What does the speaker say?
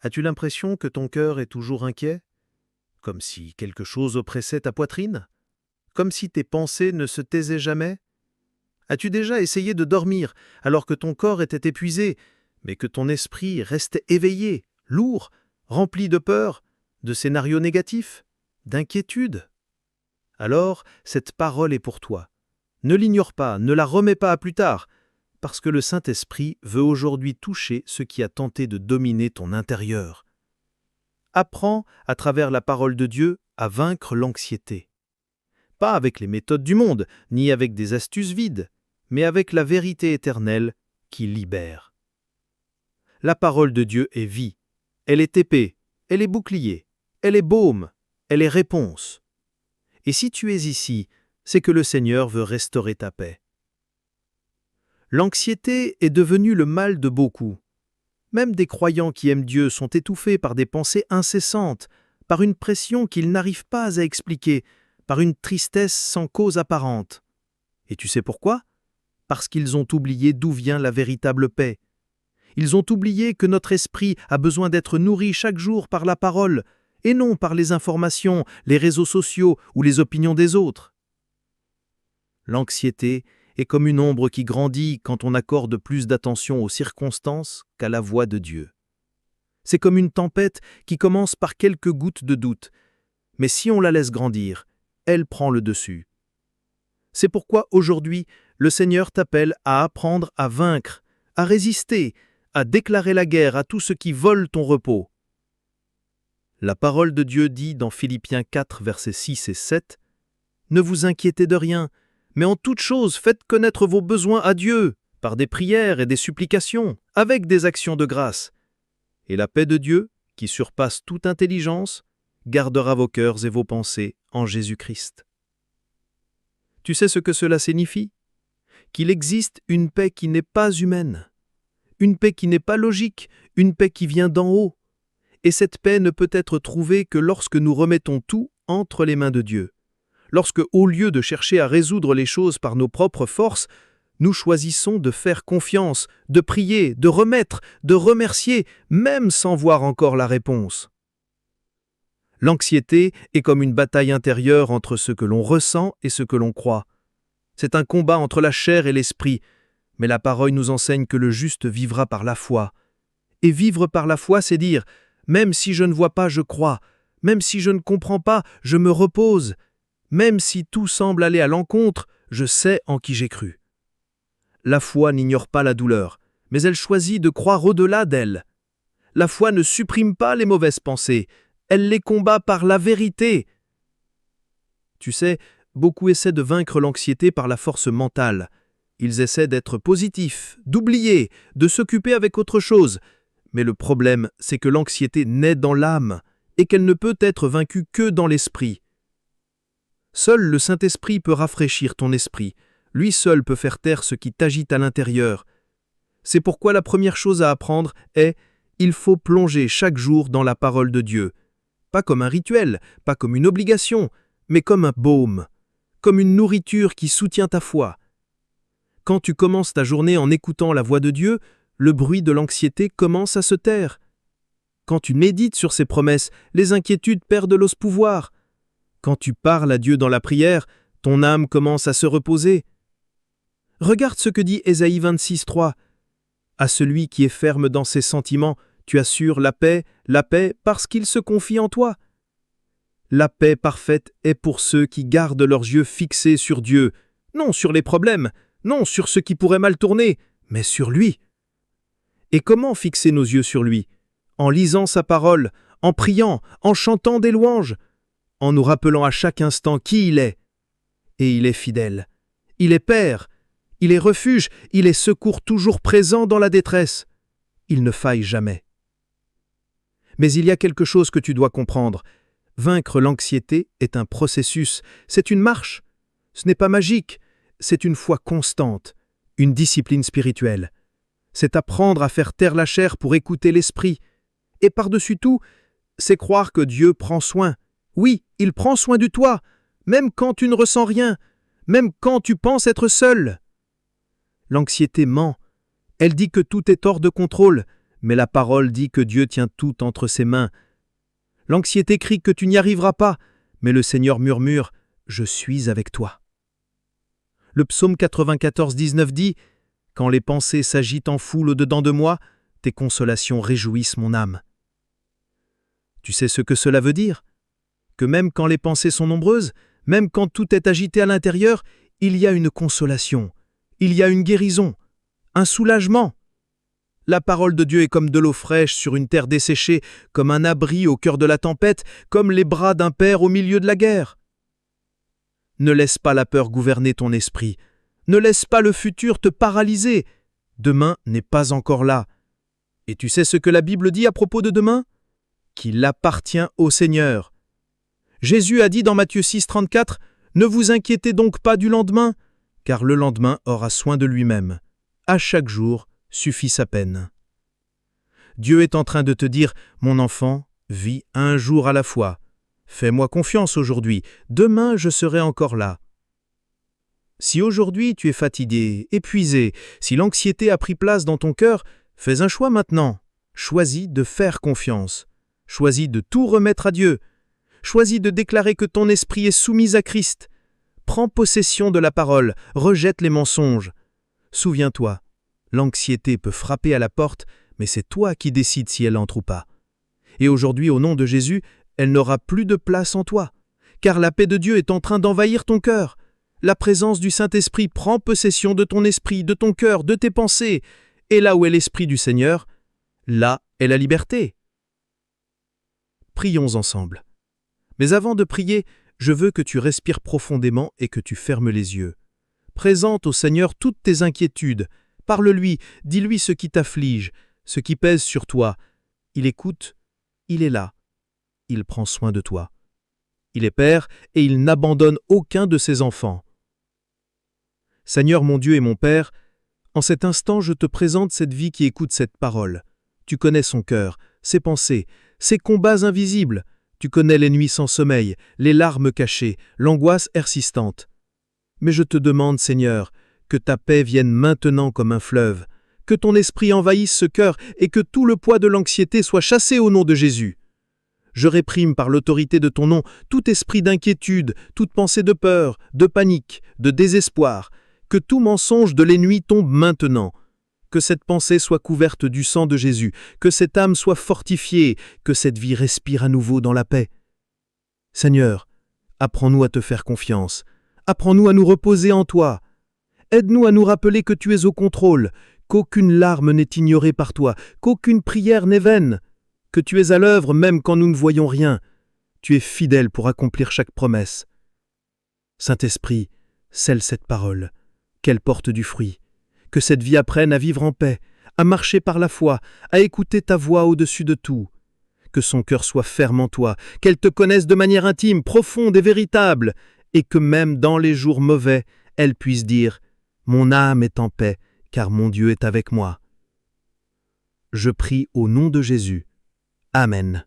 As-tu l'impression que ton cœur est toujours inquiet? Comme si quelque chose oppressait ta poitrine? Comme si tes pensées ne se taisaient jamais? As-tu déjà essayé de dormir alors que ton corps était épuisé, mais que ton esprit restait éveillé, lourd, rempli de peur, de scénarios négatifs, d'inquiétudes? Alors, cette parole est pour toi. Ne l'ignore pas, ne la remets pas à plus tard, parce que le Saint-Esprit veut aujourd'hui toucher ce qui a tenté de dominer ton intérieur. Apprends, à travers la parole de Dieu, à vaincre l'anxiété. Pas avec les méthodes du monde, ni avec des astuces vides, mais avec la vérité éternelle qui libère. La parole de Dieu est vie, elle est épée, elle est bouclier, elle est baume, elle est réponse. Et si tu es ici, c'est que le Seigneur veut restaurer ta paix. L'anxiété est devenue le mal de beaucoup. Même des croyants qui aiment Dieu sont étouffés par des pensées incessantes, par une pression qu'ils n'arrivent pas à expliquer, par une tristesse sans cause apparente. Et tu sais pourquoi? Parce qu'ils ont oublié d'où vient la véritable paix. Ils ont oublié que notre esprit a besoin d'être nourri chaque jour par la parole, et non par les informations, les réseaux sociaux ou les opinions des autres. L'anxiété est comme une ombre qui grandit quand on accorde plus d'attention aux circonstances qu'à la voix de Dieu. C'est comme une tempête qui commence par quelques gouttes de doute, mais si on la laisse grandir, elle prend le dessus. C'est pourquoi aujourd'hui, le Seigneur t'appelle à apprendre à vaincre, à résister, à déclarer la guerre à tout ce qui vole ton repos. La parole de Dieu dit dans Philippiens 4, versets 6 et 7, « Ne vous inquiétez de rien, mais en toute chose faites connaître vos besoins à Dieu, par des prières et des supplications, avec des actions de grâce. Et la paix de Dieu, qui surpasse toute intelligence, gardera vos cœurs et vos pensées en Jésus-Christ. » Tu sais ce que cela signifie? Qu'il existe une paix qui n'est pas humaine, une paix qui n'est pas logique, une paix qui vient d'en haut. Et cette paix ne peut être trouvée que lorsque nous remettons tout entre les mains de Dieu. Lorsque, au lieu de chercher à résoudre les choses par nos propres forces, nous choisissons de faire confiance, de prier, de remettre, de remercier, même sans voir encore la réponse. L'anxiété est comme une bataille intérieure entre ce que l'on ressent et ce que l'on croit. C'est un combat entre la chair et l'esprit, mais la parole nous enseigne que le juste vivra par la foi. Et vivre par la foi, c'est dire « même si je ne vois pas, je crois, même si je ne comprends pas, je me repose, même si tout semble aller à l'encontre, je sais en qui j'ai cru. » La foi n'ignore pas la douleur, mais elle choisit de croire au-delà d'elle. La foi ne supprime pas les mauvaises pensées, elle les combat par la vérité. Tu sais, beaucoup essaient de vaincre l'anxiété par la force mentale. Ils essaient d'être positifs, d'oublier, de s'occuper avec autre chose. Mais le problème, c'est que l'anxiété naît dans l'âme et qu'elle ne peut être vaincue que dans l'esprit. Seul le Saint-Esprit peut rafraîchir ton esprit. Lui seul peut faire taire ce qui t'agite à l'intérieur. C'est pourquoi la première chose à apprendre est « il faut plonger chaque jour dans la parole de Dieu ». Pas comme un rituel, pas comme une obligation, mais comme un baume, comme une nourriture qui soutient ta foi. Quand tu commences ta journée en écoutant la voix de Dieu, le bruit de l'anxiété commence à se taire. Quand tu médites sur ses promesses, les inquiétudes perdent l'os pouvoir. Quand tu parles à Dieu dans la prière, ton âme commence à se reposer. Regarde ce que dit Ésaïe 26, 3. « À celui qui est ferme dans ses sentiments, tu assures la paix parce qu'il se confie en toi. » La paix parfaite est pour ceux qui gardent leurs yeux fixés sur Dieu, non sur les problèmes, non sur ce qui pourrait mal tourner, mais sur lui. Et comment fixer nos yeux sur lui? En lisant sa parole, en priant, en chantant des louanges, en nous rappelant à chaque instant qui il est. Et il est fidèle, il est Père, il est refuge, il est secours toujours présent dans la détresse. Il ne faille jamais. Mais il y a quelque chose que tu dois comprendre. Vaincre l'anxiété est un processus, c'est une marche. Ce n'est pas magique, c'est une foi constante, une discipline spirituelle. C'est apprendre à faire taire la chair pour écouter l'esprit. Et par-dessus tout, c'est croire que Dieu prend soin. Oui, il prend soin de toi, même quand tu ne ressens rien, même quand tu penses être seul. L'anxiété ment. Elle dit que tout est hors de contrôle, mais la parole dit que Dieu tient tout entre ses mains. L'anxiété crie que tu n'y arriveras pas, mais le Seigneur murmure « Je suis avec toi ». Le psaume 94, 19 dit « Quand les pensées s'agitent en foule au-dedans de moi, tes consolations réjouissent mon âme. » Tu sais ce que cela veut dire? Que même quand les pensées sont nombreuses, même quand tout est agité à l'intérieur, il y a une consolation, il y a une guérison, un soulagement. La parole de Dieu est comme de l'eau fraîche sur une terre desséchée, comme un abri au cœur de la tempête, comme les bras d'un père au milieu de la guerre. Ne laisse pas la peur gouverner ton esprit. Ne laisse pas le futur te paralyser. Demain n'est pas encore là. Et tu sais ce que la Bible dit à propos de demain? Qu'il appartient au Seigneur. Jésus a dit dans Matthieu 6, 34, « Ne vous inquiétez donc pas du lendemain, car le lendemain aura soin de lui-même. À chaque jour suffit sa peine. » Dieu est en train de te dire, « Mon enfant, vis un jour à la fois. Fais-moi confiance aujourd'hui, demain je serai encore là. » Si aujourd'hui tu es fatigué, épuisé, si l'anxiété a pris place dans ton cœur, fais un choix maintenant. Choisis de faire confiance. Choisis de tout remettre à Dieu. Choisis de déclarer que ton esprit est soumis à Christ. Prends possession de la parole, rejette les mensonges. Souviens-toi, l'anxiété peut frapper à la porte, mais c'est toi qui décides si elle entre ou pas. Et aujourd'hui, au nom de Jésus, elle n'aura plus de place en toi, car la paix de Dieu est en train d'envahir ton cœur. La présence du Saint-Esprit prend possession de ton esprit, de ton cœur, de tes pensées. Et là où est l'Esprit du Seigneur, là est la liberté. Prions ensemble. Mais avant de prier, je veux que tu respires profondément et que tu fermes les yeux. Présente au Seigneur toutes tes inquiétudes. Parle-lui, dis-lui ce qui t'afflige, ce qui pèse sur toi. Il écoute, il est là. Il prend soin de toi. Il est Père et il n'abandonne aucun de ses enfants. Seigneur mon Dieu et mon Père, en cet instant je te présente cette vie qui écoute cette parole. Tu connais son cœur, ses pensées, ses combats invisibles. Tu connais les nuits sans sommeil, les larmes cachées, l'angoisse persistante. Mais je te demande, Seigneur, que ta paix vienne maintenant comme un fleuve, que ton esprit envahisse ce cœur et que tout le poids de l'anxiété soit chassé au nom de Jésus. Je réprime par l'autorité de ton nom tout esprit d'inquiétude, toute pensée de peur, de panique, de désespoir. Que tout mensonge de l'ennemi tombe maintenant. Que cette pensée soit couverte du sang de Jésus, que cette âme soit fortifiée, que cette vie respire à nouveau dans la paix. Seigneur, apprends-nous à te faire confiance. Apprends-nous à nous reposer en toi. Aide-nous à nous rappeler que tu es au contrôle, qu'aucune larme n'est ignorée par toi, qu'aucune prière n'est vaine, que tu es à l'œuvre même quand nous ne voyons rien. Tu es fidèle pour accomplir chaque promesse. Saint-Esprit, scelle cette parole, qu'elle porte du fruit, que cette vie apprenne à vivre en paix, à marcher par la foi, à écouter ta voix au-dessus de tout. Que son cœur soit ferme en toi, qu'elle te connaisse de manière intime, profonde et véritable, et que même dans les jours mauvais, elle puisse dire « Mon âme est en paix, car mon Dieu est avec moi. » Je prie au nom de Jésus. Amen.